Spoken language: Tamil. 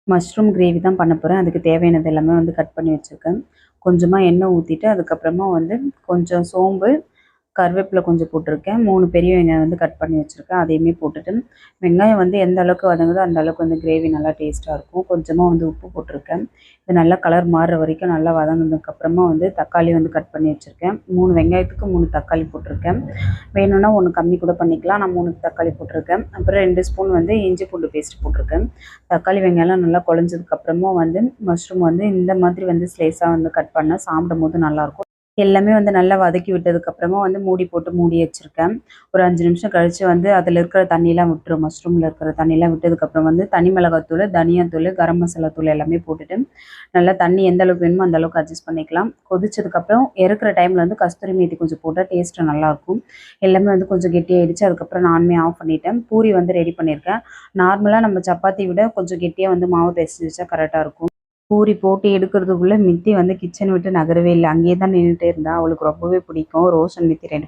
மஷ்ரூம் கிரேவி தான் பண்ண போகிறேன். அதுக்கு தேவையானது எல்லாமே வந்து கட் பண்ணி வச்சுருக்கேன். கொஞ்சமாக எண்ணெய் ஊற்றிட்டு அதுக்கப்புறமா வந்து கொஞ்சம் சோம்பு, கருவேப்பிலை கொஞ்சம் போட்டிருக்கேன். 3 பெரிய வெங்காயம் வந்து கட் பண்ணி வச்சுருக்கேன். அதையுமே போட்டுட்டு வெங்காயம் வந்து எந்த அளவுக்கு வதங்குதோ அந்த அளவுக்கு வந்து கிரேவி நல்லா டேஸ்ட்டாக இருக்கும். கொஞ்சமாக வந்து உப்பு போட்டிருக்கேன். இது நல்லா கலர் மாறுற வரைக்கும் நல்லா வதங்கினதுக்கப்புறமா வந்து தக்காளி வந்து கட் பண்ணி வச்சுருக்கேன். 3 வெங்காயத்துக்கு 3 தக்காளி போட்டிருக்கேன். வேணும்னா 1 கம்மி கூட பண்ணிக்கலாம். நான் 3 தக்காளி போட்டிருக்கேன். அப்புறம் 2 ஸ்பூன் வந்து இஞ்சி பூண்டு பேஸ்ட் போட்டிருக்கேன். தக்காளி வெங்காயம்லாம் நல்லா குழஞ்சதுக்கப்புறமா வந்து மஷ்ரூம் வந்து இந்த மாதிரி வந்து ஸ்லைஸாக வந்து கட் பண்ணால் சாப்பிடும்போது நல்லாயிருக்கும். எல்லாமே வந்து நல்லா வதக்கி விட்டதுக்கப்புறமா வந்து மூடி போட்டு மூடி வச்சுருக்கேன். ஒரு 5 நிமிஷம் கழித்து வந்து அதில் இருக்கிற தண்ணிலாம் விட்டுரும். மஷ்ரூமில் இருக்கிற தண்ணிலாம் விட்டதுக்கப்புறம் வந்து தனி மிளகாத்தூள், தனியாத்தூள், கரம் மசாலா தூள் எல்லாமே போட்டுட்டு நல்லா தண்ணி எந்த அளவுக்கு வேணுமோ அந்த அளவுக்கு அட்ஜஸ்ட் பண்ணிக்கலாம். கொதிச்சதுக்கப்புறம் இறக்குற டைமில் வந்து கஸ்தூரி மேத்தி கொஞ்சம் போட்டால் டேஸ்ட்டு நல்லாயிருக்கும். எல்லாமே வந்து கொஞ்சம் கெட்டியாயிடுச்சு. அதுக்கப்புறம் நானுமே ஆஃப் பண்ணிட்டேன். பூரி வந்து ரெடி பண்ணியிருக்கேன். நார்மலாக நம்ம சப்பாத்தி விட கொஞ்சம் கெட்டியாக வந்து மாவு பெசஞ்சு வச்சா கரெக்டாக இருக்கும். பூரி போட்டு எடுக்கிறதுக்குள்ளே மித்தி வந்து கிச்சன் விட்டு நகரவே இல்ல. அங்கேயே தான் நின்னுட்டே இருந்தா. அவளுக்கு ரொம்பவே பிடிக்கும். ரோஷன் மித்தி 2